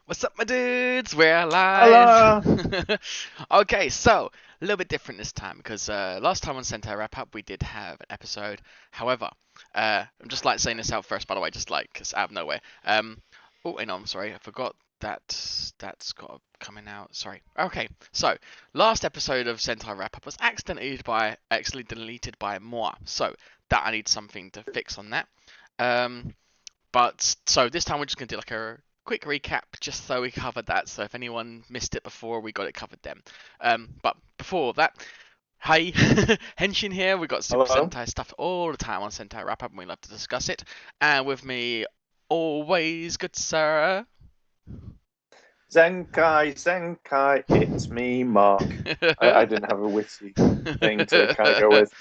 What's up, my dudes? We're alive. Hello. Okay, so a little bit different this time because last time on Sentai Wrap Up we did have an episode. However, I'm just like saying this out first, by the way, just like 'cause out of nowhere. Oh, no, I'm sorry, I forgot that that's got coming out. Sorry. Okay, so last episode of Sentai Wrap Up was accidentally deleted by Moa, so that I need something to fix on that. Um, but so this time we're just gonna do like a quick recap, just so we covered that. So if anyone missed it before, we got it covered then. But before that, hi, Henshin here. We got Super Hello. Sentai stuff all the time on Sentai Wrap Up, and we love to discuss it. And with me, always good Sarah. Zenkai, it's me, Mark. I didn't have a witty thing to kind of go with.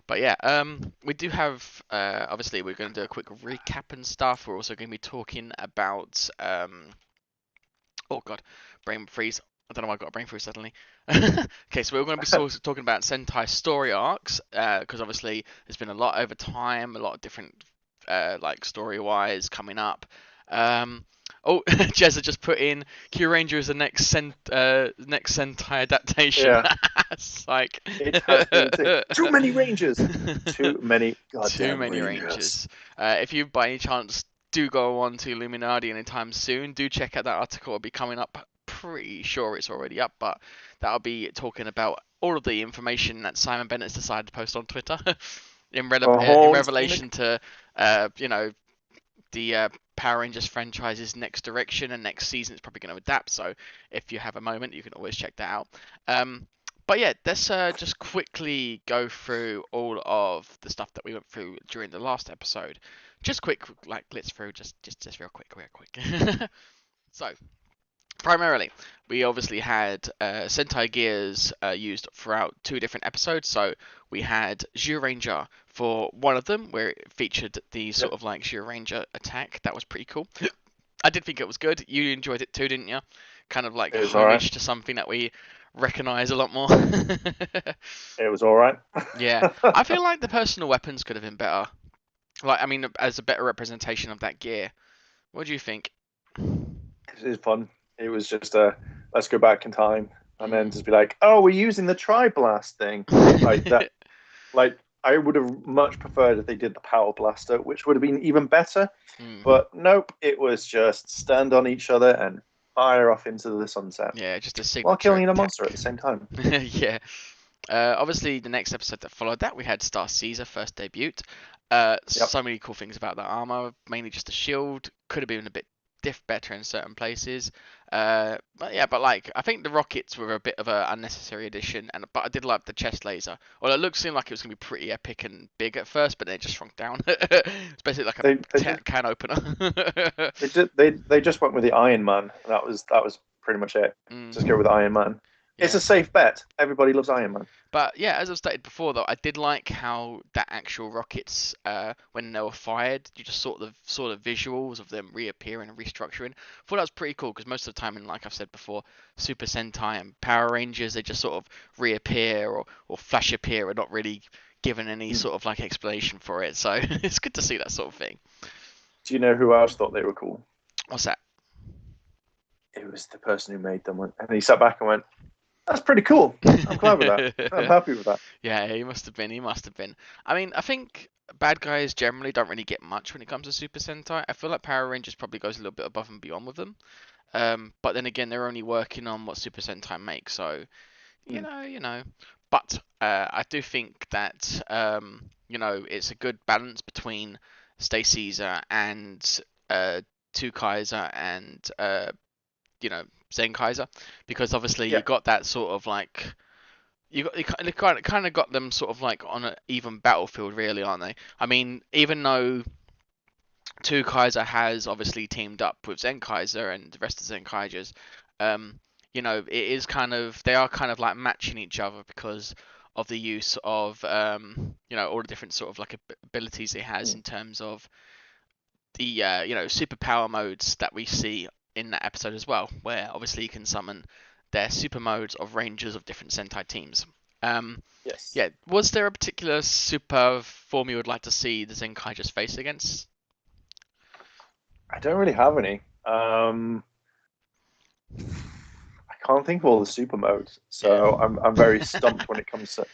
But yeah, we do have obviously we're going to do a quick recap and stuff. We're also going to be talking about oh god, brain freeze. I don't know why I got a brain freeze suddenly. Okay, so we're going to be talking about Sentai story arcs, because obviously there's been a lot over time, a lot of different, like story-wise coming up. Um, oh, Jezza just put in Q Ranger is the next Sentai adaptation. Yeah, It's like it has been too many rangers. Too many too goddamn many rangers. Rangers. If you by any chance do go on to Illuminerdi anytime soon, do check out that article. It'll be coming up. Pretty sure it's already up, but that'll be talking about all of the information that Simon Bennett's decided to post on Twitter in Horns in the. revelation to you know the Power Rangers franchise's next direction and next season. It's probably going to adapt. So if you have a moment, you can always check that out. But yeah, let's just quickly go through all of the stuff that we went through during the last episode. Just quick, like let's through just real quick, real quick. So primarily, we obviously had Sentai gears used throughout two different episodes. So we had Ranger for one of them, where it featured the Yeah, sort of like Ranger attack. That was pretty cool. I did think it was good. You enjoyed it too, didn't you? Kind of like it was all right. homage to something that we recognize a lot more. It was all right. Yeah, I feel like the personal weapons could have been better. Like, I mean, as a better representation of that gear. What do you think? It is fun. It was just let's go back in time and then Mm. just be like, oh, we're using the tri blast thing like that. Like I would have much preferred if they did the power blaster, which would have been even better. Mm. But nope, it was just stand on each other and fire off into the sunset Yeah, just a while signature killing a monster at attack. the same time. Yeah. Obviously, the next episode that followed that, we had Star Caesar first debut. Yep. So many cool things about that armor. Mainly just the shield. Could have been a bit better in certain places. But yeah, but like I think the rockets were a bit of an unnecessary addition, and but I did like the chest laser. Well, it seemed like it was gonna be pretty epic and big at first, but then it just shrunk down. It's basically like a They just can opener. they just went with the Iron Man. That was pretty much it. Just go with Mm, Iron Man. It's yeah. a safe bet. Everybody loves Iron Man. But yeah, as I've stated before, though, I did like how that actual rockets, when they were fired, you just saw the visuals of them reappearing and restructuring. I thought that was pretty cool because most of the time, in like I've said before, Super Sentai and Power Rangers, they just sort of reappear or flash appear and not really given any Hmm. sort of like explanation for it. So it's good to see that sort of thing. Do you know who else thought they were cool? What's that? It was the person who made them, and he sat back and went, "That's pretty cool. I'm glad with that. I'm happy with that." Yeah, he must have been. He must have been. I mean, I think bad guys generally don't really get much when it comes to Super Sentai. I feel like Power Rangers probably goes a little bit above and beyond with them. But then again, they're only working on what Super Sentai makes, so Hmm. you know. But I do think that it's a good balance between Stay Caesar and Kaiser and Zenkaiser, because obviously you Yeah, got that sort of like you kind of got them sort of like on an even battlefield, really, aren't they? I mean, even though Kaiser has obviously teamed up with Zenkaiser and the rest of Zenkaigers, um, it is kind of they are kind of like matching each other because of the use of all the different sort of like abilities it has hmm. in terms of the superpower modes that we see in that episode as well, where obviously you can summon their super modes of rangers of different Sentai teams. Um, Yes. yeah, was there a particular super form you would like to see the Zenkai just face against? I don't really have any. Um, I can't think of all the super modes, Yeah. so I'm very stumped when it comes to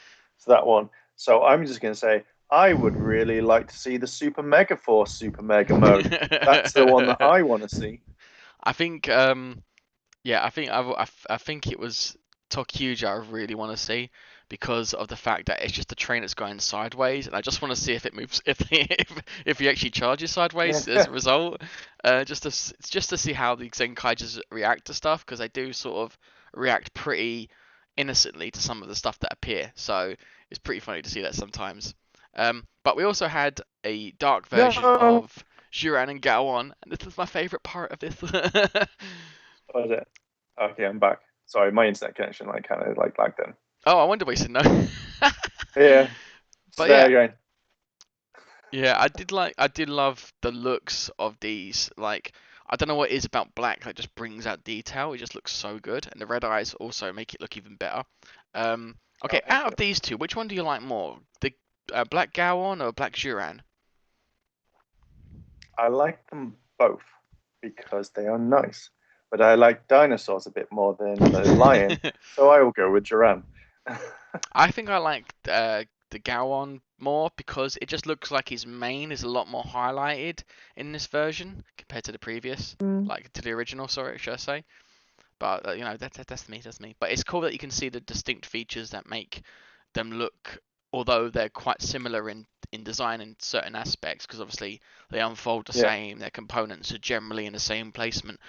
that one. So I'm just going to say I would really like to see the Super Mega Force Super Mega mode. That's the one that I want to see. I think yeah, I think it was Tokuja I really want to see because of the fact that it's just a train that's going sideways, and I just want to see if it moves if he actually charges sideways as Yeah, a result. Just to see how the Zenkaijers react to stuff because they do sort of react pretty innocently to some of the stuff that appear. So it's pretty funny to see that sometimes. But we also had a dark version no, of Juran and Gowon, and this is my favorite part of this. what is it? Okay, I'm back. Sorry, my internet connection like kind of like lagged then. Oh, I wonder why you said no. Yeah, it's But there yeah, again. yeah, I did love the looks of these. Like, I don't know what it is about black that just brings out detail. It just looks so good, and the red eyes also make it look even better. Oh, Okay, thank out you. of these two, which one do you like more? The black Gowon or black Juran? I like them both because they are nice, but I like dinosaurs a bit more than the lion, so I will go with Duran. I think I like the Gowon more because it just looks like his mane is a lot more highlighted in this version compared to the previous, like to the original. Sorry, should I say? But you know, that's me, that's me. But it's cool that you can see the distinct features that make them look, although they're quite similar in design in certain aspects, because obviously they unfold the Yeah, same. Their components are generally in the same placement,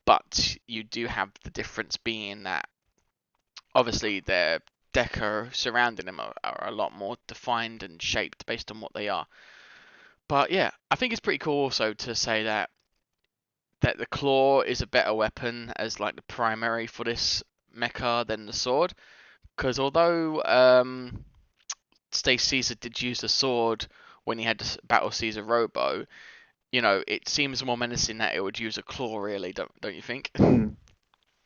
but you do have the difference being that obviously their deco surrounding them are a lot more defined and shaped based on what they are. But yeah, I think it's pretty cool also to say that the claw is a better weapon as like the primary for this mecha than the sword. Because although Stace Caesar did use the sword when he had to battle Caesar Robo, you know, it seems more menacing that it would use a claw. Really, don't you think? mm.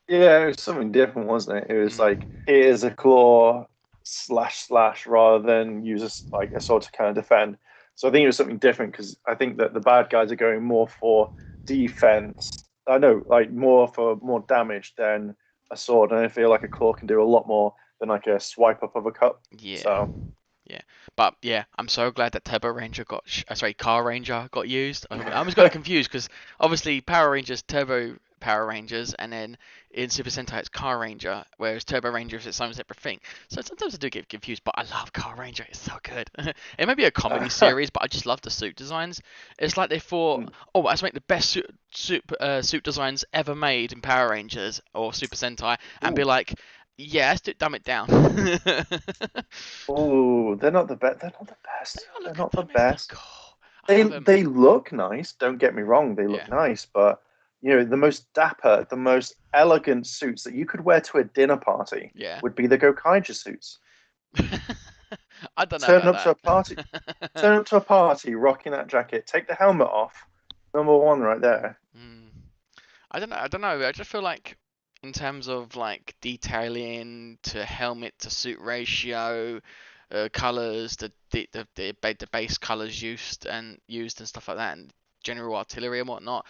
Yeah, it was something different, wasn't it? It was like Mm. here's a claw slash slash rather than use like a sword to kind of defend. So I think it was something different because I think that the bad guys are going more for defense. I know, like more for more damage than a sword, and I feel like a claw can do a lot more than like a swipe up of a cup. Yeah. So Yeah, but yeah, I'm so glad that Turbo Ranger sorry, Car Ranger got used. I almost got it confused because obviously Power Rangers, Turbo Power Rangers, and then in Super Sentai it's Car Ranger, whereas Turbo Ranger is its own separate thing. So sometimes I do get confused, but I love Car Ranger. It's so good. It may be a comedy series, but I just love the suit designs. It's like they thought, oh, let's make the best suit designs ever made in Power Rangers or Super Sentai, and be ooh, like, yeah, let's dumb it down. ooh, they're not the best. They're not the They best. all They're look at not the them. It's so best. cool. I They love them. they look nice. Don't get me wrong, they Yeah, look nice, but the most dapper, the most elegant suits that you could wear to a dinner party yeah. would be the Gokaiger suits. I don't know Turn about up to a party, that. turn up to a party, rocking that jacket, take the helmet off. Number one, right there. Hmm. I don't know. I don't know. I just feel like in terms of like detailing to helmet to suit ratio, colors, the base colors used and stuff like that, and general artillery and whatnot,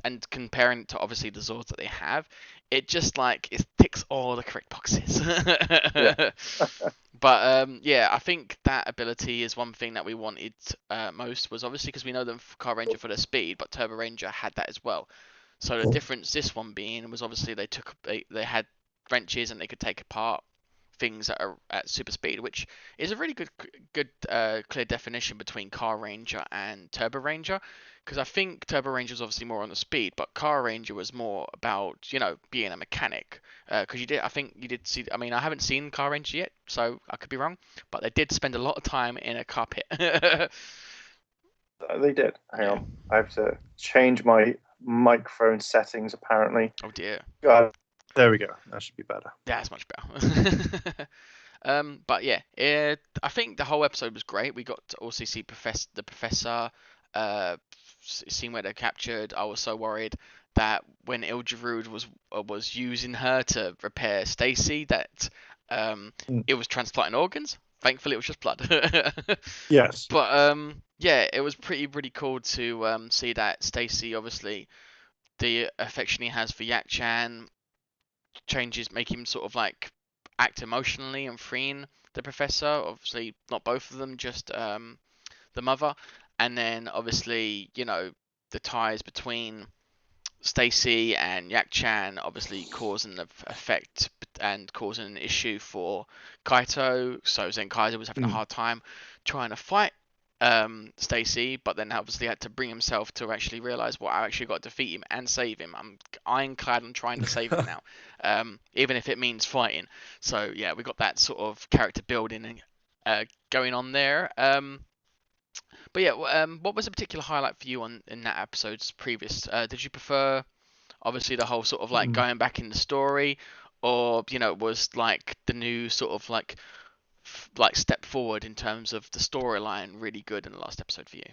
and comparing it to obviously the Zords that they have, it just like it ticks all the correct boxes. Yeah. But yeah, I think that ability is one thing that we wanted most was obviously because we know them for Car Ranger for their speed, but Turbo Ranger had that as well. So the difference this one being was obviously they had wrenches and they could take apart things that are at super speed, which is a really good clear definition between Car Ranger and Turbo Ranger. Because I think Turbo Ranger was obviously more on the speed, but Car Ranger was more about being a mechanic. Because I think you did see. I mean, I haven't seen Car Ranger yet, so I could be wrong, but they did spend a lot of time in a car pit. They did. Hang Yeah. on. I have to change my microphone settings apparently. Oh dear. God. There we go. That should be better. Yeah, that's much better. But yeah, I think the whole episode was great. We got to also see the professor, uh, seeing where they're captured. I was so worried that when Ilgerud was using her to repair Stacy, that um, Mm. it was transplanting organs. Thankfully, it was just blood. Yes. But yeah, it was pretty cool to see that Stacy obviously the affection he has for Yak-chan changes, make him sort of like act emotionally and freeing the professor. Obviously, not both of them, just the mother. And then obviously, the ties between Stacy and Yak-chan obviously causing the effect and causing an issue for Kaito. So Zenkaiger was having a Mm. hard time trying to fight Stacy, but then obviously had to bring himself to actually realize, well, I actually got to defeat him and save him. I'm ironclad on trying to save him now, even if it means fighting. So yeah, we got that sort of character building going on there. But yeah, what was a particular highlight for you on in that episode's previous? Did you prefer obviously the whole sort of like Mm. going back in the story, or was like the new sort of like step forward in terms of the storyline really good in the last episode for you?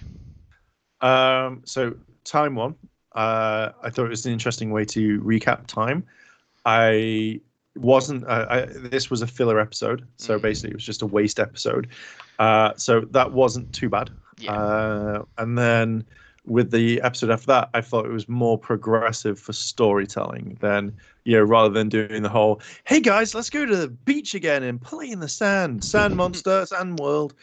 So time one, I thought it was an interesting way to recap time. I wasn't. This was a filler episode, so basically it was just a waste episode. So that wasn't too bad. Yeah. And then with the episode after that, I thought it was more progressive for storytelling than rather than doing the whole "Hey guys, let's go to the beach again and play in the sand, sand monster, sand world."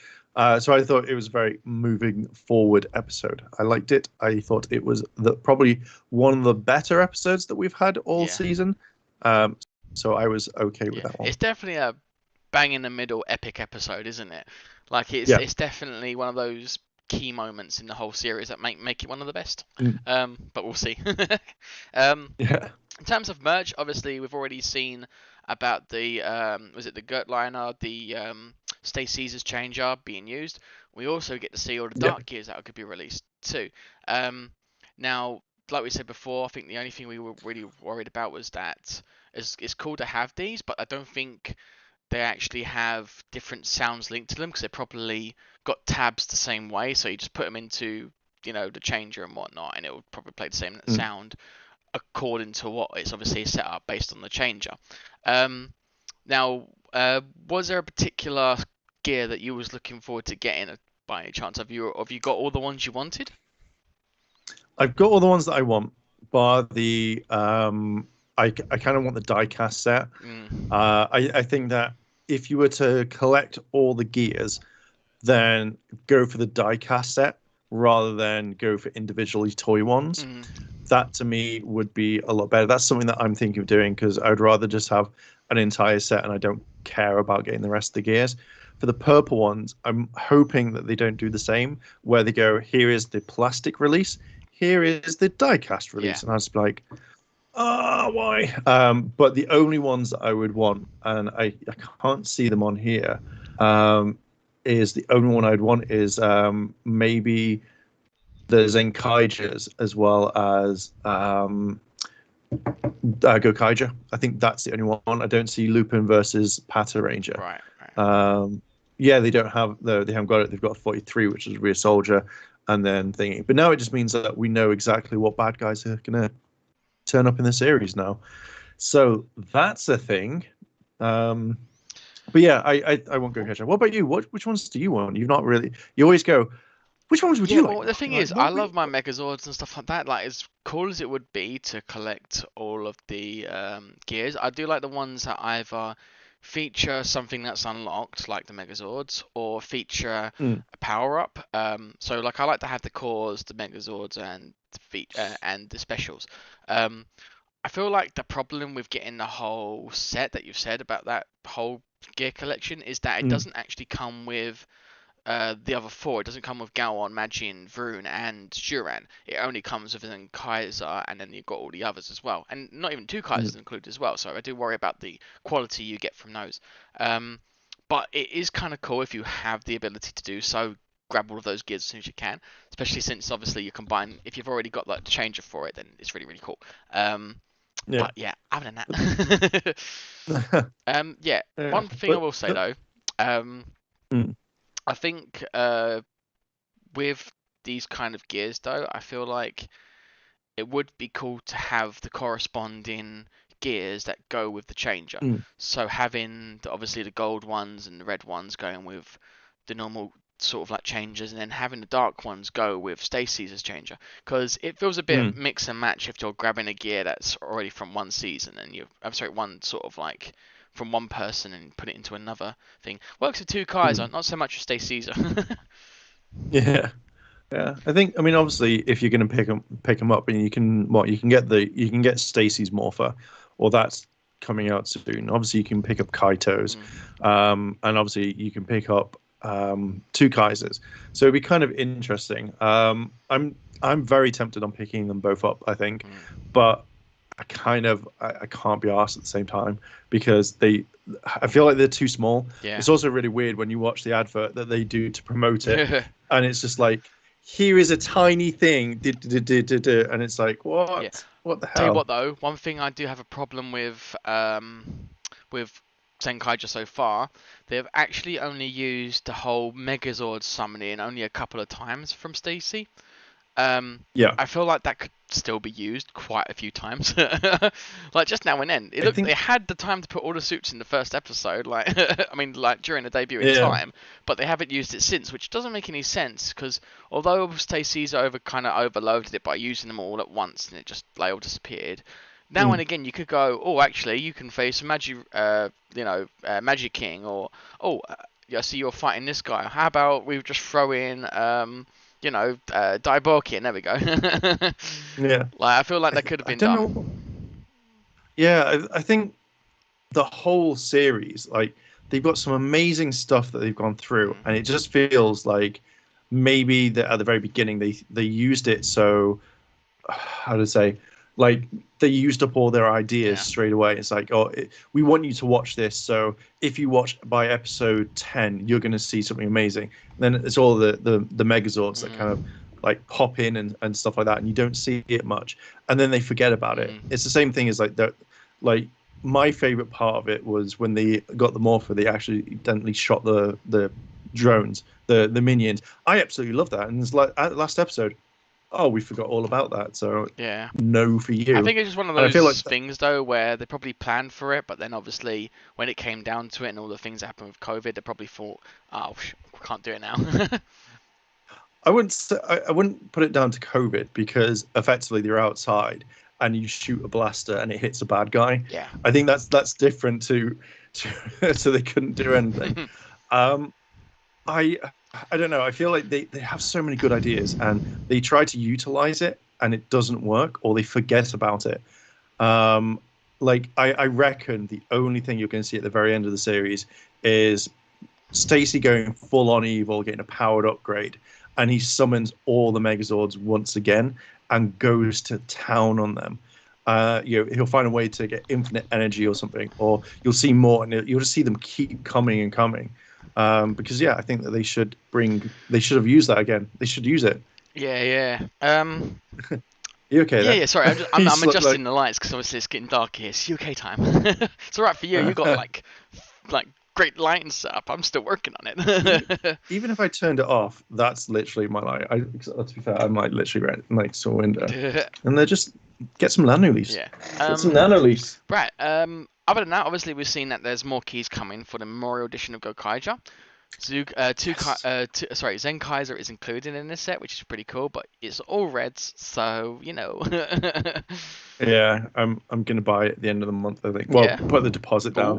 So I thought it was a very moving forward episode. I liked it. I thought it was probably one of the better episodes that we've had all Yeah. season. Um, so I was okay with Yeah. that one. It's definitely a bang in the middle epic episode, isn't it? Like it's Yeah. it's definitely one of those key moments in the whole series that make it one of the best. Mm. But we'll see. um, Yeah. in terms of merch, obviously we've already seen about the was it the Gert liner, the Stay Caesar's changer being used. We also get to see all the Yeah. Dark Gears that could be released too. Um, now, like we said before, I think the only thing we were really worried about was that it's cool to have these, but I don't think they actually have different sounds linked to them because they probably got tabs the same way. So you just put them into the changer and whatnot, and it will probably play the same Mm. sound according to what it's obviously set up based on the changer. Um, now, was there a particular gear that you was looking forward to getting by any chance? Have you got all the ones you wanted? I've got all the ones that I want, bar the I kind of want the diecast set. Mm, I think that if you were to collect all the gears, then go for the diecast set rather than go for individually toy ones. mm, That to me would be a lot better. That's something that I'm thinking of doing because I'd rather just have an entire set and I don't care about getting the rest of the gears. For the purple ones, I'm hoping that they don't do the same, where they go, here is the plastic release, here is the diecast yeah, release. And I was like, why? But the only ones that I would want, and I can't see them on here, is the only one I'd want is maybe the Zenkaigers as well as Gokaiger. I think that's the only one. I don't see Lupin versus Pata Ranger. right, right. Yeah, they don't have they haven't got it. They've got 43, which is Rear Soldier, and then thingy. But now it just means that we know exactly what bad guys are gonna turn up in the series now. So that's a thing. But yeah, I won't go catch up. What about you? Which ones do you want? You've not really. You always go. Which ones would Yeah, you like, well, the Mark? thing Like, is, I what we? love my Megazords and stuff like that. Like, as cool as it would be to collect all of the gears, I do like the ones that either feature something that's unlocked, like the Megazords, or feature Mm, a power up. So, like, I like to have the cores, the Megazords, and the specials. Um, I feel like the problem with getting the whole set that you've said about that whole gear collection is that it mm, doesn't actually come with the other four. It doesn't come with Gowon, Majin, Vroon, and Juran. It only comes with an Kaiser, and then you've got all the others as well. And not even two mm, Kaisers included as well, so I do worry about the quality you get from those. Um, but it is kind of cool if you have the ability to do so. Grab all of those gears as soon as you can, especially since obviously you combine. If you've already got like the changer for it, then it's really really cool. yeah. But yeah, other than But, that, yeah. yeah. One thing I But will say though, um, mm, I think with these kind of gears though, I feel like it would be cool to have the corresponding gears that go with the changer. mm, So having obviously the gold ones and the red ones going with the normal sort of like changes, and then having the dark ones go with Stacy's as changer, because it feels a bit Mm, mix and match if you're grabbing a gear that's already from one season and I'm sorry, one sort of like from one person and put it into another thing. Works with mm. Twokai-Oh, not so much with Stacy's. Yeah. Yeah, I think. I mean, obviously, if you're going to pick 'em up, and you can get Stacy's Morpher, or that's coming out soon. Obviously, you can pick up Kaito's, Mm, and obviously you can pick up two Kaisers. So it'd be kind of interesting. I'm very tempted on picking them both up. I think, mm. but I can't be asked at the same time because I feel like they're too small. Yeah. It's also really weird when you watch the advert that they do to promote it, Yeah. and it's just like, here is a tiny thing, and it's like, what the Tell you hell? what though, one thing I do have a problem with Zenkaiger so far, they've actually only used the whole Megazord summoning only a couple of times from Stacy. Um, Yeah, I feel like that could still be used quite a few times, like just now and then. It I looked think, they had the time to put all the suits in the first episode, like I mean, like during the debut in yeah, time, but they haven't used it since, which doesn't make any sense because although Stacey's kind of overloaded it by using them all at once and it just like all disappeared. Now and mm, again, you could go, oh, actually, you can face Magic King, or oh, yeah, so you're fighting this guy. How about we just throw in Daiboki, and there we go. yeah. Like I feel like that could have I been don't know. done. Yeah, I think the whole series, like, they've got some amazing stuff that they've gone through, and Mm. it just feels like maybe that at the very beginning they used it so, how to say, like, they used up all their ideas Yeah. straight away. It's like, oh, we want you to watch this, so if you watch by episode 10, you're going to see something amazing. And then it's all the Megazords that kind of Mm. like pop in and stuff like that, and you don't see it much, and then they forget about it. Mm. It's the same thing as like that. Like, my favorite part of it was when they got the Morpher, they accidentally shot the drones, the minions. I absolutely love that, and it's like at last episode, oh, we forgot all about that. So Yeah. no for I you. think it's just one of And I feel those like things though where they probably planned for it, but then obviously when it came down to it and all the things that happened with COVID, they probably thought, oh, we can't do it now. I wouldn't put it down to COVID because effectively they're outside and you shoot a blaster and it hits a bad guy. Yeah. I think that's different to so they couldn't do anything. Um, I I don't know. I feel like they have so many good ideas and they try to utilize it and it doesn't work or they forget about it. Um, like I reckon the only thing you're going to see at the very end of the series is Stacy going full on evil, getting a powered upgrade, and he summons all the Megazords once again and goes to town on them. He'll find a way to get infinite energy or something, or you'll see more, and you'll just see them keep coming and coming. Because yeah, I think that they should have used that again. They should use it. Yeah, yeah. You okay Yeah, there? yeah. Sorry, I'm He's adjusting the lights because obviously it's getting dark here. It's UK time. It's alright for you. You got like great lighting setup. I'm still working on even, it. even if I turned it off, that's literally my light. To be fair, I'm like literally right next to a window, and they're just get some nano leaves. Yeah. Get some Um. nano leaves. Right. Other than that, obviously we've seen that there's more keys coming for the Memorial Edition of Gokaiger. Yes. Zenkaiser is included in this set, which is pretty cool, but it's all reds, so you know. Yeah, I'm gonna buy it at the end of the month, I think. Well, Yeah. put the deposit down.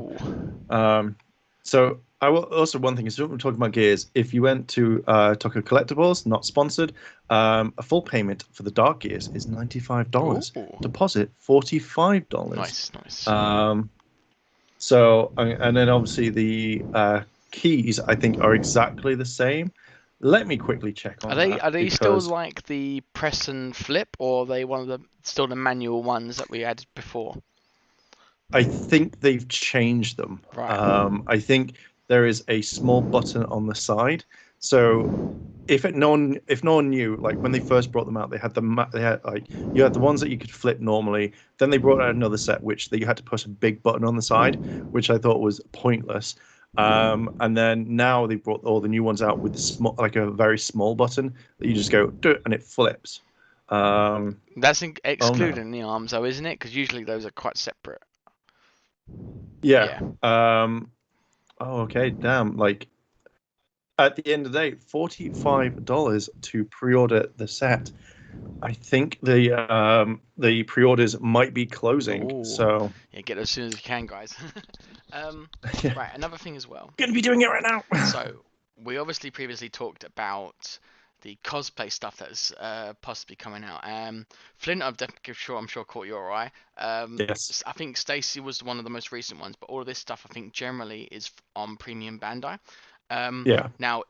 Ooh. Um, so I will also, one thing is, we're talking about gears. If you went to Tokyo Collectibles, not sponsored, a full payment for the dark gears is $95. Ooh. Deposit $45. Nice, nice. Um, and then obviously the keys I think are exactly the same. Let me quickly check Are on they that are they still because like the press and flip, or are they one of the still the manual ones that we had before? I think they've changed them. Right. I think there is a small button on the side. So if no one knew, like when they first brought them out, they had like, you had the ones that you could flip normally. Then they brought out another set which you had to push a big button on the side, which I thought was pointless. And then now they brought all the new ones out with the small, like a very small button that you just go "Duh," and it flips. Um, That's oh no, excluding the arms, though, isn't it? Because usually those are quite separate. yeah. Yeah. Oh, okay, damn. Like, at the end of the day, $45 to pre-order the set. I think the pre-orders might be closing, Oh, so yeah, get it as soon as you can, guys. um, yeah, right, another thing as well. gonna be doing it right now. So we obviously previously talked about the cosplay stuff that's possibly coming out. Flint, I'm sure caught your eye. Yes, I think Stacy was one of the most recent ones, but all of this stuff I think generally is on Premium Bandai. yeah. Now,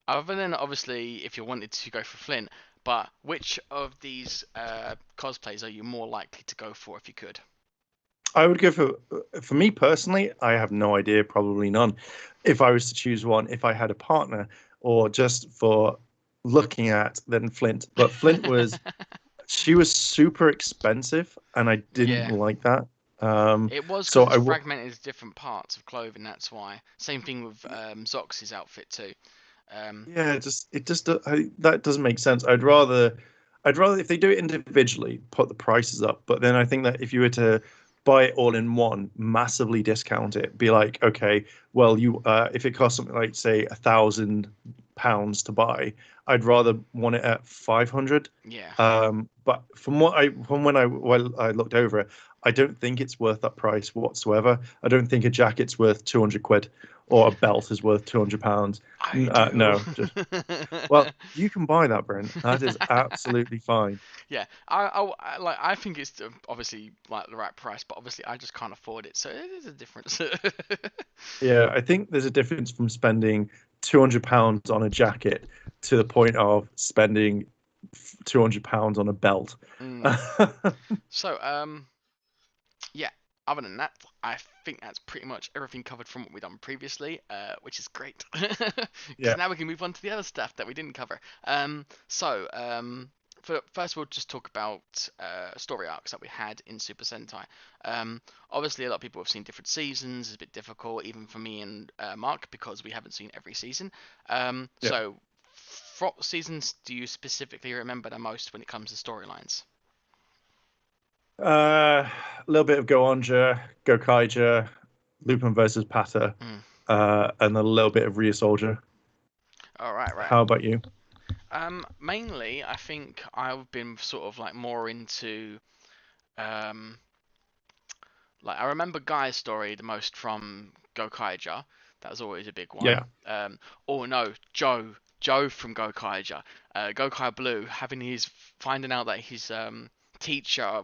other than obviously if you wanted to go for Flint, but which of these cosplays are you more likely to go for if you could? I would go for me personally, I have no idea, probably none. If I was to choose one, if I had a partner, or just for looking at, then Flint. But Flint was she was super expensive, and I didn't Yeah. like that. Um, It was because so it's I w fragmented into different parts of clothing. That's why. Same thing with Zox's outfit too. Um, yeah, that doesn't make sense. I'd rather if they do it individually, put the prices up. But then I think that if you were to buy it all in one, massively discount it, be like, okay, well, you if it costs something like say £1,000 to buy, I'd rather want it at 500. yeah. But from when I looked over it, I don't think it's worth that price whatsoever. I don't think a jacket's worth 200 quid or a belt is worth £200. I do. No, just well, you can buy that, Brent. That is absolutely fine. Yeah, like I think it's obviously like the right price, but obviously I just can't afford it, so it is a difference. Yeah, I think there's a difference from spending £200 on a jacket to the point of spending £200 on a belt. Mm. So, yeah. Other than that, I think that's pretty much everything covered from what we've done previously, which is great, because Yeah, now we can move on to the other stuff that we didn't cover. First we'll just talk about story arcs that we had in Super Sentai. Obviously, a lot of people have seen different seasons. It's a bit difficult, even for me and Mark, because we haven't seen every season. yeah. What seasons do you specifically remember the most when it comes to storylines? A little bit of Gokaiger, Lupin versus Pata, Mm. and a little bit of Rhea Soldier. All right, right. How about you? Mainly, I think I've been sort of like more into um, like I remember Guy's story the most from Gokaiger. That was always a big one. Yeah. Oh no, Joe from Gokaiger. Gokai Blue having his finding out that his teacher,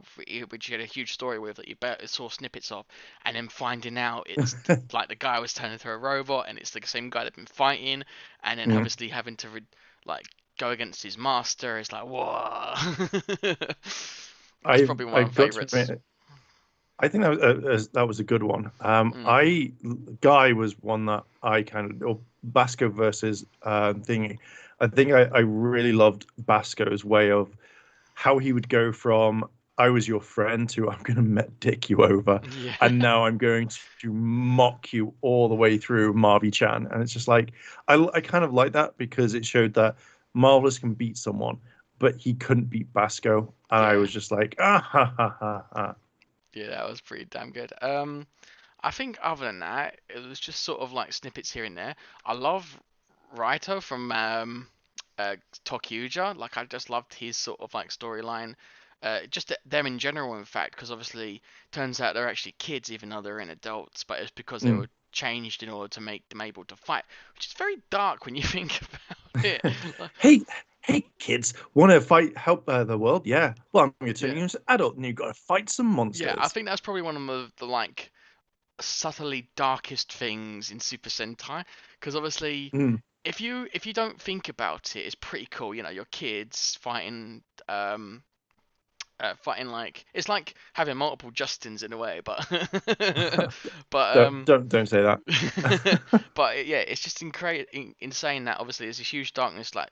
which he had a huge story with that you saw snippets of, and then finding out it's like the guy was turning into a robot and it's the same guy that been fighting, and then Mm. obviously having to like go against his master. It's like whoa. That's probably one of I've my got to favorites. admit, I think that was a good one. Mm, Guy was one that I kind of, or Basco versus thingy. I think I really loved Basco's way of how he would go from I was your friend to I'm going to dick you over, yeah. and now I'm going to mock you all the way through Marvy Chan. And it's just like I kind of like that because it showed that Marvelous can beat someone, but he couldn't beat Basco, and I Yeah. was just like ah ha ha ha ha. Yeah, that was pretty damn good. I think other than that, it was just sort of like snippets here and there. I love Raito from Tokyuja. Like I just loved his sort of like storyline. Them in general, in fact, because obviously turns out they're actually kids even though they're in adults, but it's because they Mm. were changed in order to make them able to fight, which is very dark when you think about it. Like, Hey, hey, kids, want to fight, help the world? Yeah. Well, I'm going to turn yeah, you into an adult, and you've got to fight some yeah. I monsters. think that's probably one of the like subtly darkest things in Super Sentai because obviously Mm. if you don't think about it, it's pretty cool. You know, your kids fighting like it's like having multiple Justins in a way, but but Don't say that. yeah, it's just insane that obviously there's a huge darkness like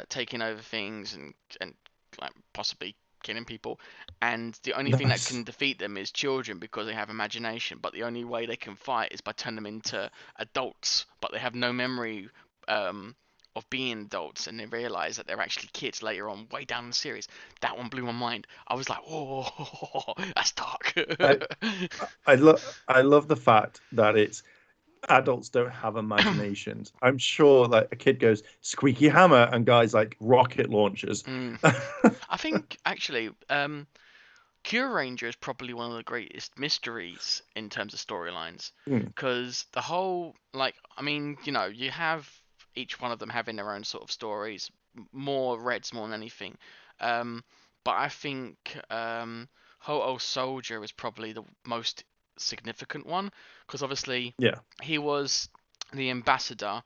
taking over things and like possibly killing people, and the only thing that Nice. can defeat them is children because they have imagination. But the only way they can fight is by turning them into adults, but they have no memory um, of being adults, and they realize that they're actually kids later on, way down the series. That one blew my mind. I was like, "Oh, that's dark." I I love the fact that it's adults don't have imaginations. I'm sure like a kid goes squeaky hammer and guys like rocket launchers. Mm. I think actually, Cure Ranger is probably one of the greatest mysteries in terms of storylines, Mm, because the whole like I mean you have each one of them having their own sort of stories, more Reds more than anything, um, but I think Ho-Oh Soldier is probably the most significant one because obviously yeah, he was the ambassador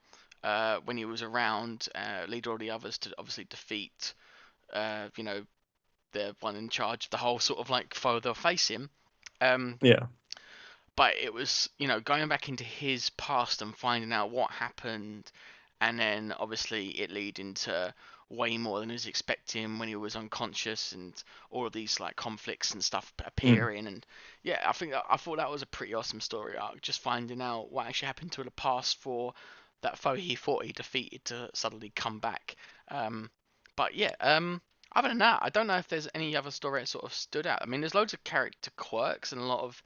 when he was around, lead all the others to obviously defeat you know the one in charge of the whole sort of like foe they'll face him. Um, yeah. but it was, going back into his past and finding out what happened, and then obviously it leading to way more than he was expecting when he was unconscious, and all of these like conflicts and stuff Mm, appearing. And yeah, I thought that was a pretty awesome story arc, just finding out what actually happened to the past for that foe he thought he defeated to suddenly come back. Um, but yeah, other than that, I don't know if there's any other story that sort of stood out. I mean, there's loads of character quirks and a lot of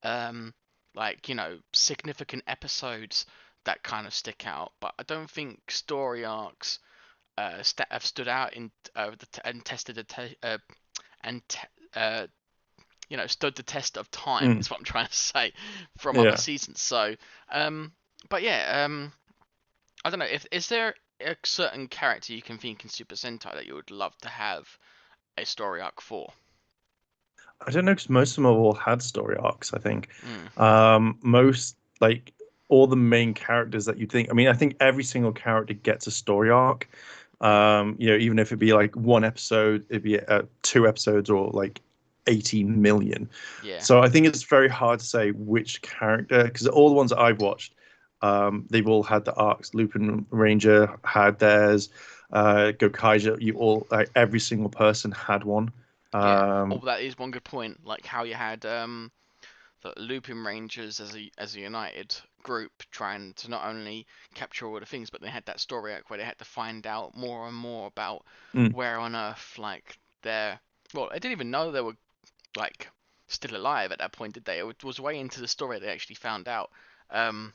um, like significant episodes that kind of stick out, but I don't think story arcs have stood out in and tested the and te- uh, stood the test of time mm, is what I'm trying to say from other yeah. seasons. So, but yeah, I don't know if is there a certain character you can think in Super Sentai that you would love to have a story arc for? I don't know because most of them have all had story arcs. I think Mm, most like all the main characters that you think. I mean, I think every single character gets a story arc. Even if it be like one episode, it'd be 2 episodes or like 18 million. yeah, So I think it's very hard to say which character because all the ones that I've watched, they've all had the arcs. Lupin Ranger had theirs. Gokaiger, you all like every single person had one. yeah. Oh, Um, that is one good point. Like how you had the Looping Rangers as a united group trying to not only capture all the things, but they had that story arc where they had to find out more and more about mm, where on Earth like they're. Well, I didn't even know they were like still alive at that point, did they? It was way into the story they actually found out. Um,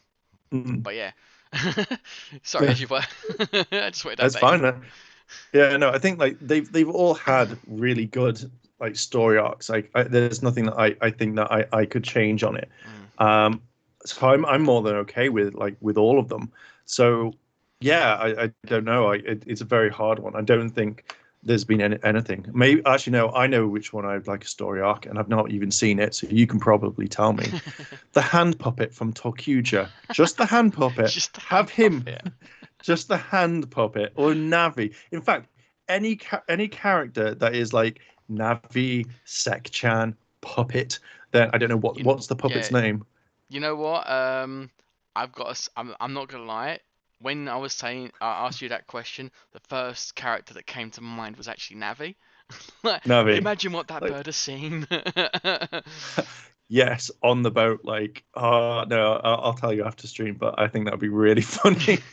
mm. but yeah. Sorry, as you were. I just wanted to add That's that in. fine, man. Yeah, no, I think like they've all had really good like story arcs. Like there's nothing that I think that I could change on it. Mm. Um, so I'm more than okay with like with all of them. So yeah, I don't know. It's a very hard one. I don't think there's been anything. Maybe actually no, I know which one I'd like a story arc, and I've not even seen it, so you can probably tell me. The hand puppet from Tokuja, just the hand puppet. Just the hand Have him. puppet. Just the hand puppet or Navi. In fact, any character that is like Navi, Sek-chan, puppet, then I don't know what's the puppet's Yeah, name. you know what? I've got. I'm not gonna lie. When I was saying, I asked you that question, the first character that came to mind was actually Navi. Like, Navi. imagine what that Like bird has seen. yes, on the boat. Like oh no, I'll tell you after stream, but I think that would be really funny.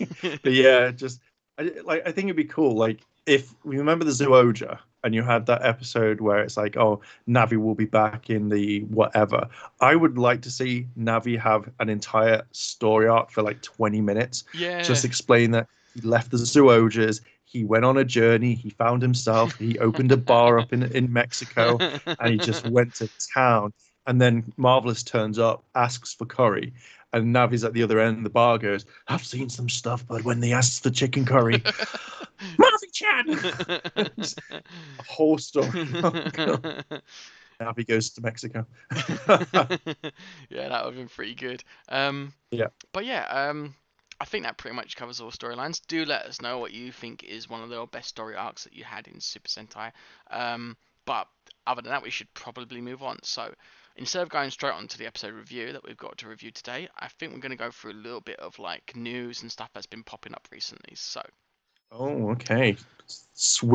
But yeah, just I think it'd be cool. Like if we remember the Zooja and you had that episode where it's like, oh, Navi will be back in the whatever. I would like to see Navi have an entire story arc for like 20 minutes, just Yeah. explain that he left the Zoojas. He went on a journey. He found himself. He opened a bar up in Mexico, and he just went to town. And then Marvelous turns up, asks for curry, and Navi's at the other end of the bar goes, I've seen some stuff, but when they asked for chicken curry, Marvy Chan! A whole story. Oh, God. Navi goes to Mexico. Yeah, that would have been pretty good. Yeah. But yeah, I think that pretty much covers all storylines. Do let us know what you think is one of the best story arcs that you had in Super Sentai. But other than that, we should probably move on. So instead of going straight on to the episode review that we've got to review today, I think we're going to go through a little bit of like news and stuff that's been popping up recently. Oh, okay.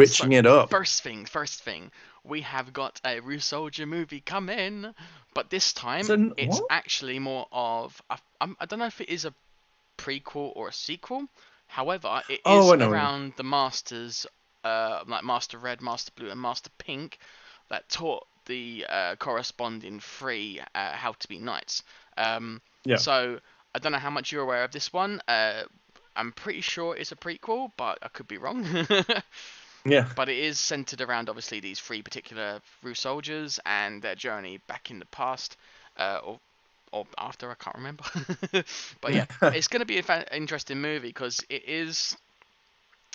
So Switching it up. first thing, we have got a Ryusoulger movie coming, but this time So, it's what? actually more of I don't know if it is a prequel or a sequel. However, it Oh, is I know. I know. around the masters, like Master Red, Master Blue, and Master Pink, that taught the corresponding three how to be knights. Yeah. So I I don't know how much you're aware of this one. I'm pretty sure it's a prequel, but I could be wrong. Yeah. But it is centered around obviously these three particular Rue soldiers and their journey back in the past, or after, I can't remember. But yeah, it's going to be an interesting movie because it's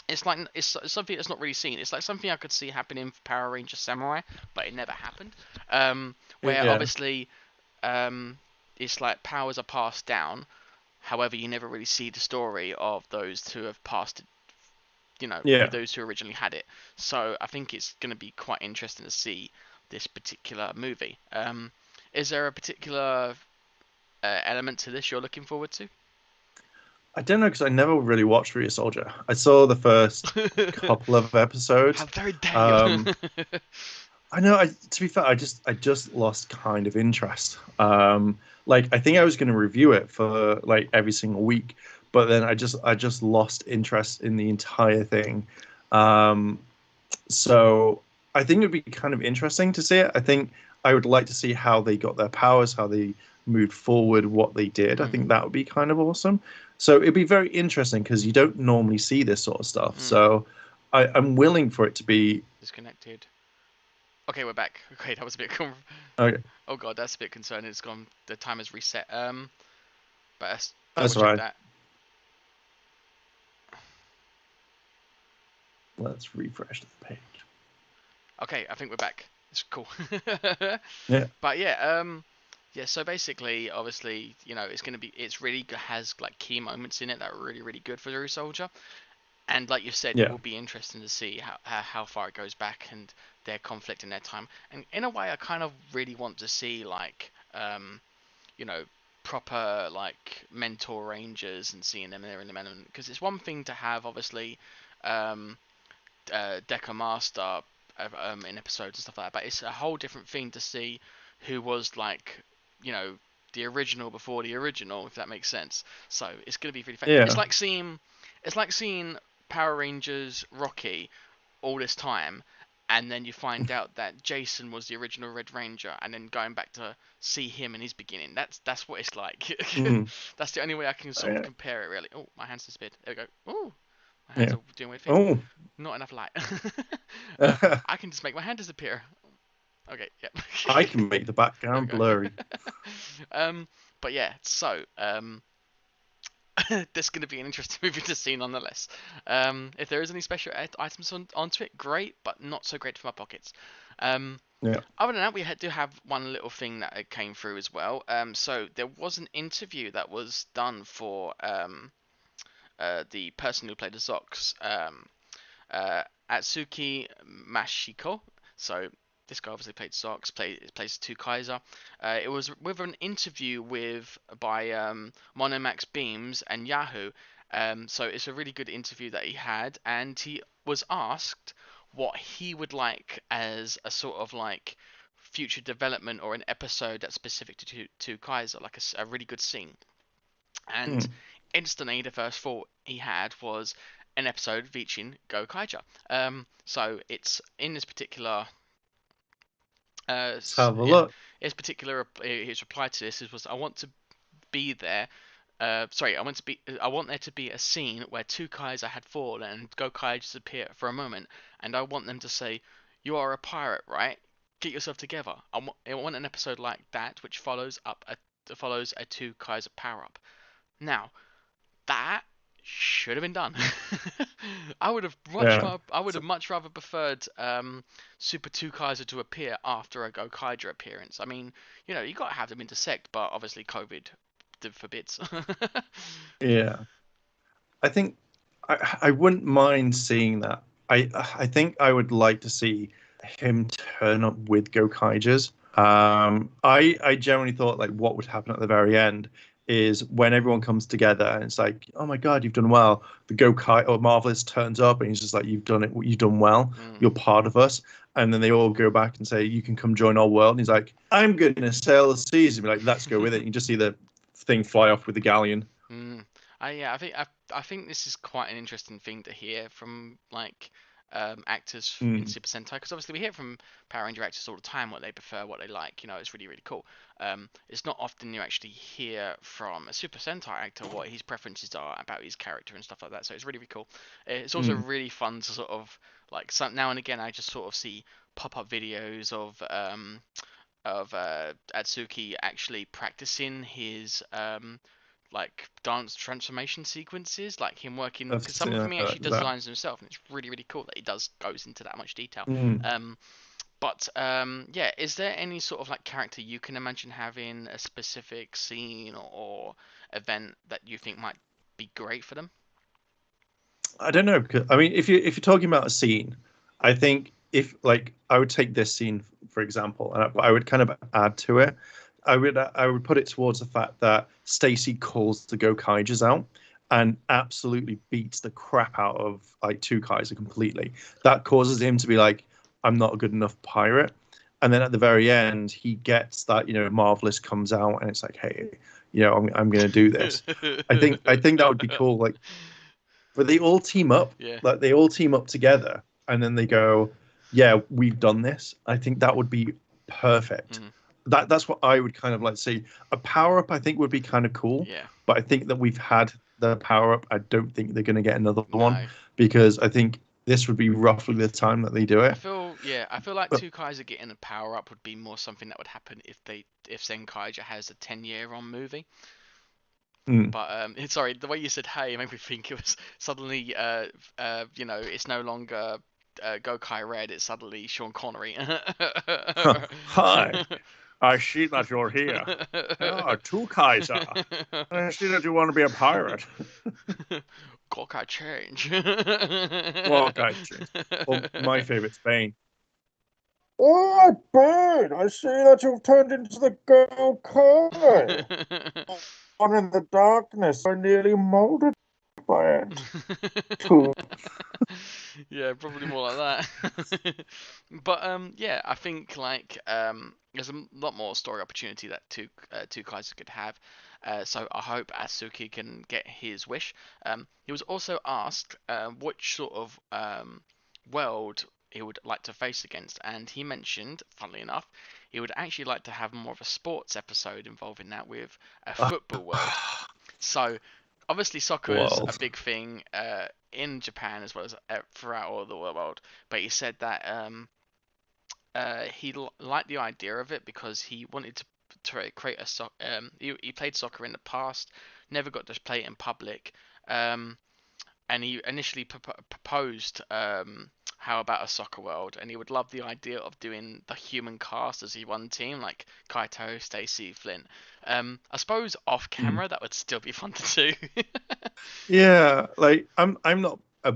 something that's not really seen. It's like something I could see happening for Power Rangers Samurai, but it never happened. Where Yeah. obviously it's like powers are passed down. However, you never really see the story of those who have passed it, Yeah. those who originally had it. So I think it's going to be quite interesting to see this particular movie. Is there a particular element to this you're looking forward to? I don't know because I never really watched Rita Soldier. I saw the first couple of How episodes. very dare you! Um, I know. To be fair, I just lost kind of interest. Like I think I was going to review it for like every single week, but then I just lost interest in the entire thing. Um, so I think it would be kind of interesting to see it. I think I would like to see how they got their powers, how they moved forward, what they did. I Mm, think that would be kind of awesome. So it'd be very interesting because you don't normally see this sort of stuff. mm. So I'm willing for it to be. Disconnected. Okay, we're back. Okay, that was a bit. Okay, Oh god, that's a bit concerning. It's gone. The timer's reset. But let's double that's check right. that. Let's refresh the page. Okay, I think we're back. It's cool. Yeah, But yeah, yeah. So basically, obviously, it's gonna be. It's really has like key moments in it that are really, really good for the Rue Soldier. And like you said, it yeah, will be interesting to see how far it goes back and their conflict in their time. And in a way, I kind of really want to see like you know proper like mentor rangers and seeing them there in the element, because it's one thing to have obviously um, Deca Master in episodes and stuff like that, but it's a whole different thing to see who was like you know the original before the original, if that makes sense. So it's gonna be really fun. yeah. It's like seeing Power Rangers Rocky all this time, and then you find out that Jason was the original Red Ranger, and then going back to see him in his beginning. That's what it's like. Mm, That's the only way I can sort of yeah, compare it, really. Oh, my hands disappeared. There we go. Oh, my hands yeah. are doing weird things. Oh, Not enough light. uh, I I can just make my hand disappear. Okay, yep. can make the There we background go. blurry. But yeah, so this is going to be an interesting movie to see nonetheless. If there is any special items onto it, great, but not so great for my pockets. Um, Yeah. Other than that, do have one little thing that came through as well. So there was an interview that was done for the person who played the Zox, Atsuki Mashiko. So this guy obviously played Zox, plays Twokai-Oh. It was with an interview by Monomax Beams and Yahoo. So it's a really good interview that he had, and he was asked what he would like as a sort of like future development or an episode that's specific to Kaiser, like a really good scene. And Mm. instantly, the first thought he had was an episode featuring Gowon. So it's in this particular, Let's have a yeah, look. his reply to this was, "I want to be there. Sorry, I want there to be a scene where two Kaiser had fallen and Gowon just appear for a moment, and I want them to say, 'You are a pirate, right? Get yourself together.' I want an episode like that, which follows a two Kaiser power up. Now." That should have been done. Yeah. I would So, have much rather preferred Super Two Kaiser to appear after a Gokaiger appearance. I mean, you got to have them intersect, but obviously COVID forbids. yeah. I think I wouldn't mind seeing that. I think I would like to see him turn up with Gokaijas. I generally thought like what would happen at the very end is when everyone comes together and it's like, oh my God, you've done well. The Gokai or Marvelous turns up and he's just like, you've done it, you've done well. Mm, You're part of us. And then they all go back and say, you can come join our world. And he's like, I'm gonna sail the seas. And be like, let's go with it. And you just see the thing fly off with the galleon. mm. Yeah, I think this is quite an interesting thing to hear from like actors in Mm. Super Sentai, because obviously we hear from Power Ranger actors all the time what they prefer, what they like. It's really really cool. It's not often you actually hear from a Super Sentai actor what his preferences are about his character and stuff like that. So it's really really cool. It's also Mm. really fun to sort of like some now and again I just sort of see pop up videos of Atsuki actually practicing his like dance transformation sequences, like him working, I've because some seen of them he actually does that. designs himself, and it's really really cool that he does goes into that much detail. Mm. Um, but yeah, is there any sort of like character you can imagine having a specific scene or event that you think might be great for them? I don't know because I mean, if you're talking about a scene, I think if like I would take this scene for example, and I would kind of add to it. I would put it towards the fact that Stacy calls the Gokaijas out and absolutely beats the crap out of like Two Kaiser completely. That causes him to be like, I'm not a good enough pirate. And then at the very end, he gets that Marvelous comes out and it's like, hey, I'm going to do this. I think that would be cool. Like but they all team up, Yeah. like they all team up together, and then they go, "Yeah, we've done this." I think that would be perfect. Mhm. That's what I would kind of like to see. A power up, I think, would be kind of cool, Yeah. but I think that we've had the power up. I don't think they're going to get another one No. because I think this would be roughly the time that they do I it. feel yeah, I feel like But Twokai getting a power up would be more something that would happen if Zenkaiger has a 10-year on movie. mm, But sorry, the way you said "hey" made me think it was suddenly it's no longer Gokai Red, it's suddenly Sean Connery. hi, I see that you're here. Ah, two Kaiser. I see that you want to be a pirate. Gokai change. Well, guys, change. Well, my favorite's Bane. Oh, Bane! I see that you've turned into the Gokai. On in the darkness, I nearly molded by it. Too. Yeah, probably more like that. But yeah, I think like there's a lot more story opportunity that two guys could have. So I hope Asuki can get his wish. He was also asked which sort of world he would like to face against, and he mentioned, funnily enough, he would actually like to have more of a sports episode involving that with a football world. So obviously soccer is a World. big thing in Japan as well as throughout all the world. But he said that he liked the idea of it because he wanted to create a he played soccer in the past, never got to play it in public. Um, and he initially proposed how about a soccer world, and he would love the idea of doing the human cast as he one team, like Kaito, Stacy, Flint. I suppose off Mm. camera that would still be fun to do. Yeah, like I'm not a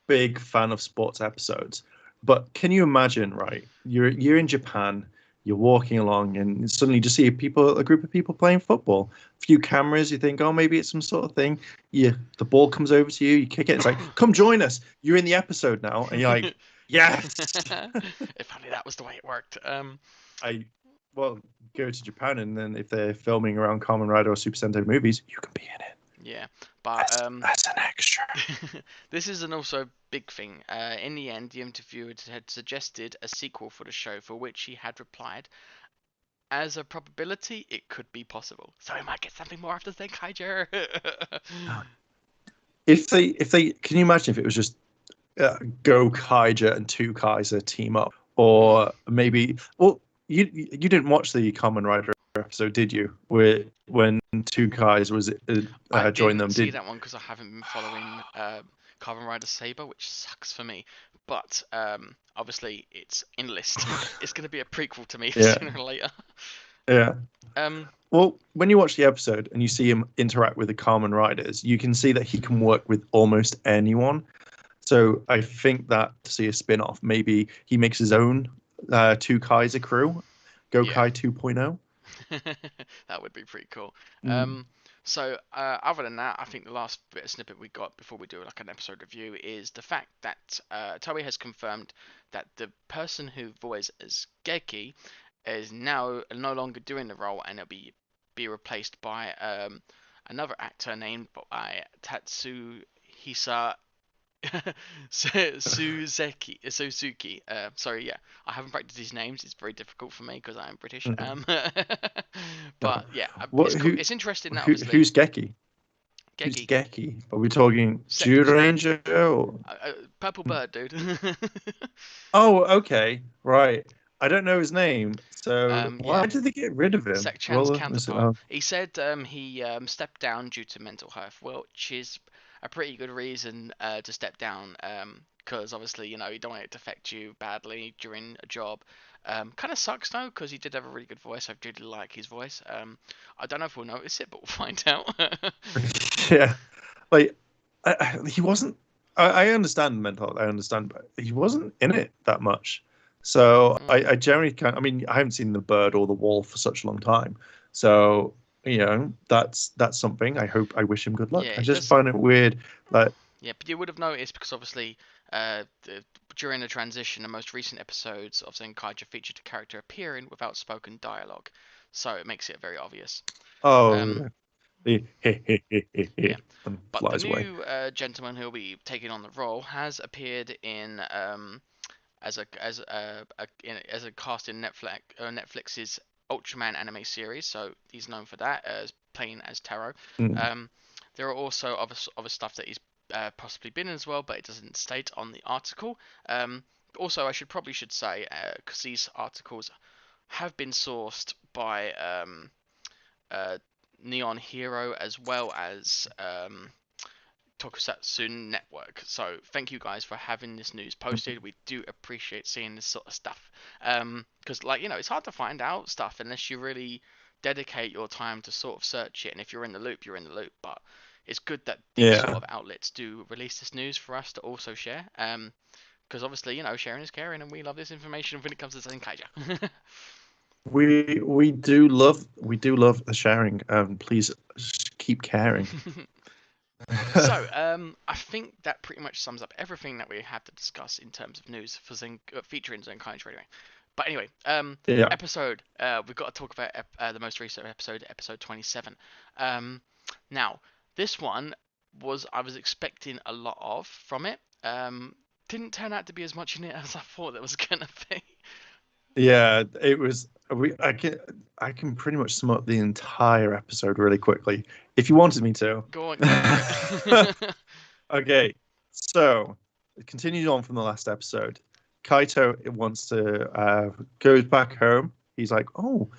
big fan of sports episodes, but can you imagine, right? You're in Japan, you're walking along, and suddenly you just see a group of people playing football. A few cameras, you think, oh, maybe it's some sort of thing. Yeah, the ball comes over to you, you kick it, it's like, come join us. You're in the episode now, and you're like, yes. If only that was the way it worked. I well go to Japan, and then if they're filming around Kamen Rider or Super Sentai movies, you can be in it Yeah, but as an extra. this is an also big thing. In the end, the interviewer had suggested a sequel for the show, for which he had replied, as a probability, it could be possible. So we might get something more after Zenkaiger. If they can you imagine if it was just Go Kaija and Two Kaiser team up, Hmm. or maybe you didn't watch the Kamen Rider episode, did you? Where when Two Kaiser was I joined didn't them, see did that one because I haven't been following Kamen Rider Saber, which sucks for me. But obviously, it's in list. It's going to be a prequel to me yeah, sooner or later. yeah. Um, Well, when you watch the episode and you see him interact with the Kamen Riders, you can see that he can work with almost anyone. So I think that to see a spin-off, maybe he makes his own Two Kaiser crew, yeah. Gokai 2.0. That would be pretty cool. Mm. So other than that, I think the last bit of snippet we got before we do like an episode review is the fact that Toei has confirmed that the person who voices Geki is now no longer doing the role, and it'll be replaced by another actor named by Tatsuhisa Suzuki. Sorry, yeah, I haven't practiced his names. It's very difficult for me because I am British. Mm. Uh, But yeah, what? it's cool. It's interesting that obviously Who's Geki? Who's Geki, Geki? Are we talking Sec, Juranger? Or... purple bird, dude. Oh, okay, right. I don't know his name, so Yeah, why did they get rid of him? Sek-chan's Well, listen, counterpart. He said he stepped down due to mental health, which is a pretty good reason to step down. Because obviously, you don't want it to affect you badly during a job. Kind of sucks though, because he did have a really good voice. I did like his voice. I don't know if we'll notice it, but we'll find out. yeah, like he wasn't. I understand mental health, I understand, but he wasn't in it that much. So Mm. I generally can't. I mean, I haven't seen the bird or the wall for such a long time. So that's something. I wish him good luck. Yeah, I it just does. find it weird that Yeah, but you would have noticed because obviously, uh, the, during the transition, the most recent episodes of Zenkaiger featured a character appearing without spoken dialogue, so it makes it very obvious. oh Um, the yeah, and but the flies away. new gentleman who'll be taking on the role has appeared in as a cast in Netflix's Ultraman anime series, so he's known for that as playing as Taro. Mm. Um, there are also other stuff that he's possibly been in as well, but it doesn't state on the article. Also, I should say because these articles have been sourced by uh, Neon Hero as well as Tokusatsu Network. So thank you guys for having this news posted. We do appreciate seeing this sort of stuff. Because it's hard to find out stuff unless you really dedicate your time to sort of search it. And if you're in the loop, you're in the loop. But it's good that these sort Yeah, of outlets do release this news for us to also share. Because obviously, sharing is caring, and we love this information when it comes to Zenkaiger. we do love the sharing. Please keep caring. So, I think that pretty much sums up everything that we have to discuss in terms of news for featuring Zenkaiger anyway. But anyway, Yeah. episode, we've got to talk about the most recent episode, episode 27. Now, this one I was expecting a lot of from it. Didn't turn out to be as much in it as I thought there was gonna be. Yeah, it was. I can pretty much sum up the entire episode really quickly if you wanted me to. Go for it. Okay, so it continues on from the last episode. Kaito wants to goes back home. He's like, oh,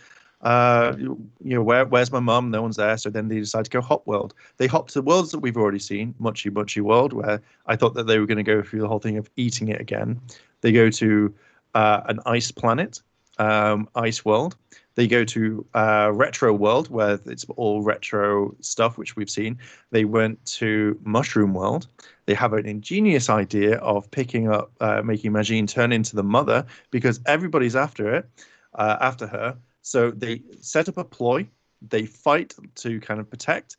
where's my mum? No one's there. So then they decide to go hop world. They hop to worlds that we've already seen, Muchi Muchi World, where I thought that they were going to go through the whole thing of eating it again. They go to an ice planet, ice world. They go to retro world where it's all retro stuff which we've seen. They went to mushroom world. They have an ingenious idea of picking up making Majin turn into the mother because everybody's after it, after her. So they set up a ploy. They fight to kind of protect.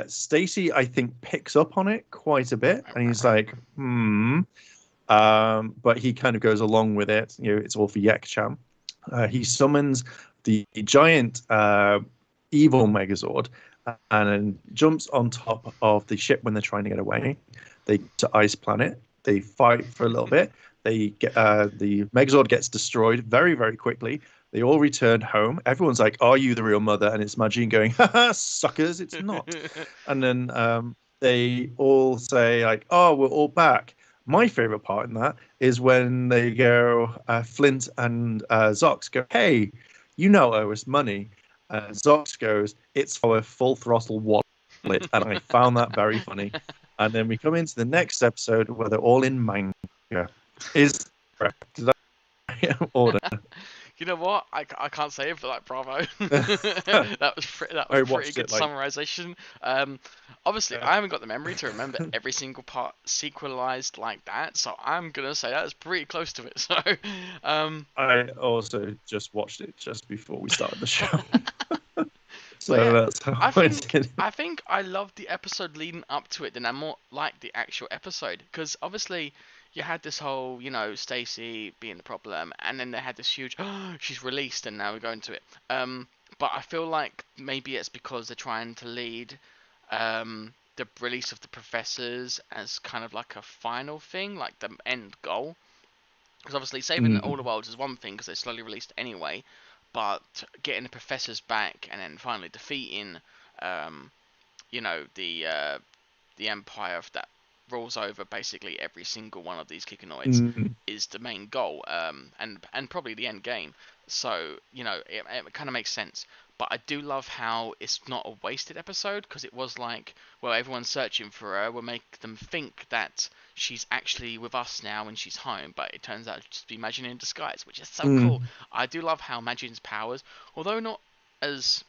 Stacy, I think, picks up on it quite a bit, and he's like, hmm. But he kind of goes along with it. It's all for Yak-chan. He summons the giant evil Megazord and then jumps on top of the ship when they're trying to get away. They go to Ice Planet. They fight for a little bit. They get the Megazord gets destroyed very, very quickly. They all return home. Everyone's like, "Are you the real mother?" And it's Majin going, "Ha suckers, it's not." And then they all say like, "Oh, we're all back." My favorite part in that is when they go, Flint and Zox go, "Hey, you know owe us money." And Zox goes, "It's our full throttle wallet." And I found that very funny. And then we come into the next episode where they're all in manga. Is correct. Did I order? You know what? I can't say it, but like bravo. That was I pretty watched good it like summarization. Obviously I haven't got the memory to remember every single part sequelized like that, so I'm gonna say that's pretty close to it. So, I also just watched it just before we started the show. but So yeah, that's how I I think did it. I loved the episode leading up to it than I more like the actual episode because obviously you had this whole Stacy being the problem, and then they had this huge she's released, and now we're going to it. But I feel like maybe it's because they're trying to lead. Um, the release of the professors as kind of like a final thing, like the end goal. Because obviously saving all the Mm. worlds is one thing because they're slowly released anyway, but getting the professors back and then finally defeating, um, the empire that rules over basically every single one of these Kikinoids Mm. is the main goal, and probably the end game. So it kind of makes sense. But I do love how it's not a wasted episode because it was like, well, everyone's searching for her. We'll make them think that she's actually with us now and she's home, but it turns out to just be Majin in disguise, which is so cool. Mm. I do love how Majin's powers, although not as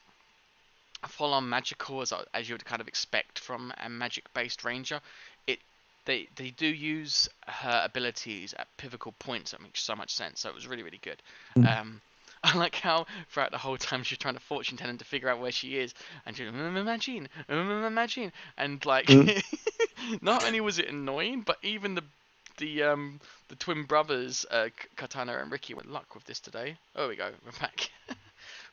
full on magical as you would kind of expect from a magic based ranger, it they do use her abilities at pivotal points that makes so much sense. So it was really really good. Mm. Um, I like how throughout the whole time she's trying to fortune tell him to figure out where she is, and she's imagine, imagine, and like Mm. not only was it annoying, but even the um the twin brothers, Katana and Ricky, went luck with this today. Oh, we go, we're back.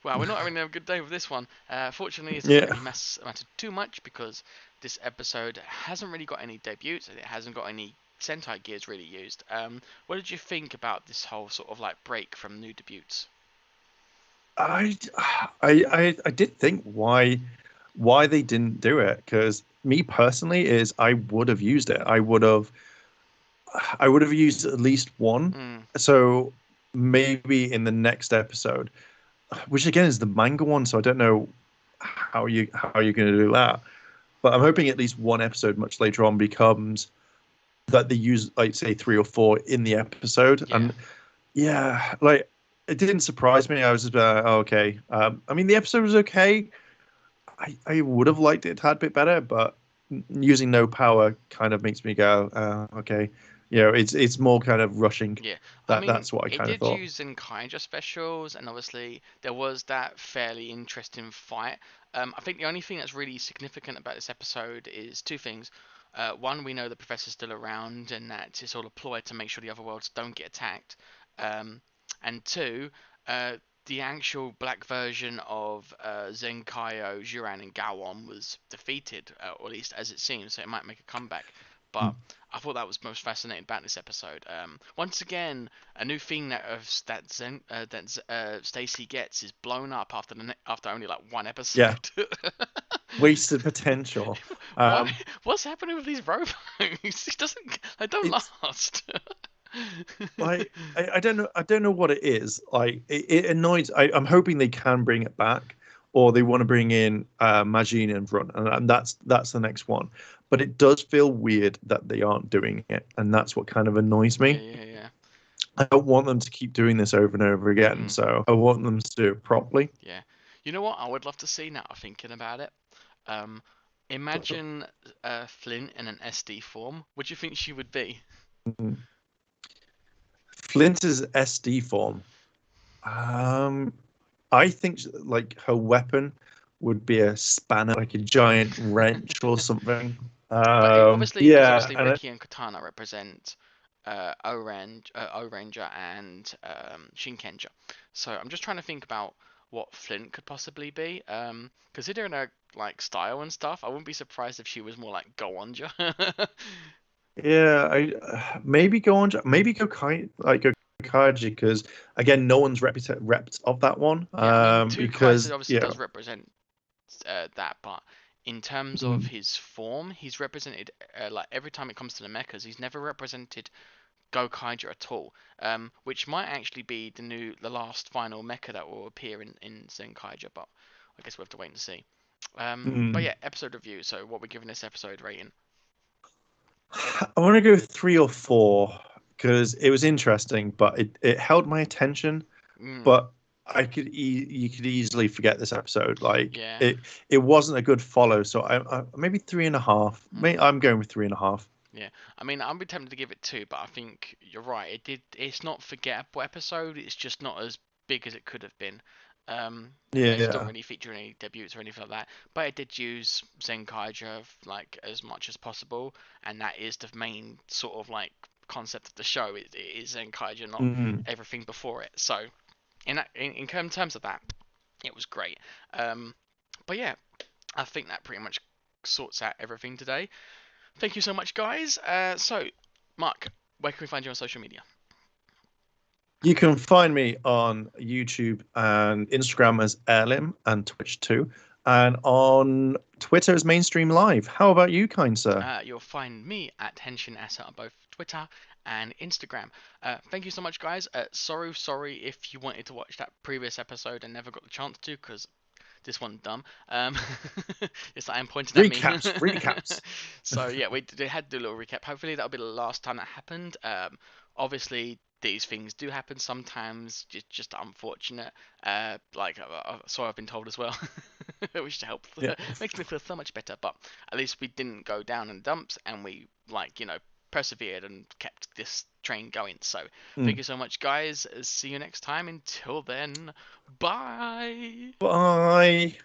Well, we're not having a good day with this one. Fortunately, it doesn't Yeah. really matter too much because this episode hasn't really got any debuts and it hasn't got any Sentai gears really used. What did you think about this whole sort of like break from new debuts? I, I did think why they didn't do it, because me personally is I would have used it. I would have used at least one. Mm, So maybe in the next episode, which again is the manga one, so I don't know how you're going to do that. But I'm hoping at least one episode much later on becomes that they use, like, say, three or four in the episode. yeah, And yeah, like, it didn't surprise me. I was just oh, okay. I mean, the episode was okay. I would have liked it a tad bit better, but using no power kind of makes me go, okay. It's more kind of rushing. yeah. I mean, That's what I it kind of did thought. use Zenkaiger specials, and obviously there was that fairly interesting fight. I think the only thing that's really significant about this episode is two things. One, we know the professor's still around, and that it's all a ploy to make sure the other worlds don't get attacked. Um, and two, uh, the actual black version of Zenkaiger, Juran, and Gowon was defeated, or at least as it seems, so it might make a comeback. But I thought that was most fascinating about this episode. Once again, a new thing that Stacy gets is blown up after only like one Yeah, episode. wasted potential. Why? Um, What's happening with these robots? It doesn't. They don't it's last. like I don't know what it is. Like it annoys. I'm hoping they can bring it back, or they want to bring in Majin and Run, and that's the next one. But it does feel weird that they aren't doing it, and that's what kind of annoys Yeah, me. yeah, yeah. I don't want them to keep doing this over and over again, Mm, so I want them to do it properly. yeah. You know what? I would love to see now. Thinking about it. Um, imagine Flint in an SD form. What do you think she would be? Flint's SD form. Um, I think like her weapon would be a spanner, like a giant wrench or something. But obviously, because Yeah, obviously and Ricky and Katana represent O-Ranger and Shinkenger. So I'm just trying to think about what Flint could possibly be. Considering her like style and stuff, I wouldn't be surprised if she was more like Gowonja. yeah, I maybe go on, maybe go kind like go Kaiji, because again, no one's repped of that one. Yeah, I mean, Twokai Because obviously yeah, does represent that, but in terms of mm, his form, he's represented like every time it comes to the mechas, he's never represented Gokaiger at all, which might actually be the last final mecha that will appear in Zenkaiger, but I guess we'll have to wait and see. But mm. yeah, episode review. So what we're giving this episode rating? I want to go three or four because it was interesting, but it held my attention. Mm, But you could easily forget this episode. Like yeah. it wasn't a good follow. So I maybe three and a half. Mm, I'm going with three and a half. yeah. I mean, I'd be tempted to give it two, but I think you're right. It's not forgettable episode. It's just not as big as it could have been. It's not Yeah. really featuring any debuts or anything like that, but it did use Zenkaiger like as much as possible, and that is the main sort of like concept of the show. It is Zenkaiger, not Mm. everything before it. So in terms of that, it was great. Um, but yeah, I think that pretty much sorts out everything today. Thank you so much, guys. So, Mark, where can we find you on social media? You can find me on YouTube and Instagram as Airlim and Twitch too, and on Twitter as Mainstream Live. How about you, kind sir? You'll find me at Henshin Asa on both Twitter and Instagram. Thank you so much, guys. Sorry if you wanted to watch that previous episode and never got the chance to, because this one's dumb. It's like I'm pointing at me. Recaps. So yeah, we had to do a little recap. Hopefully that'll be the last time that happened. Obviously these things do happen sometimes. Just unfortunate. So I've been told as well, which helps. Yeah. Makes me feel so much better. But at least we didn't go down in dumps, and we persevered and kept this train going. So thank Mm. you so much, guys. See you next time. Until then, bye. Bye.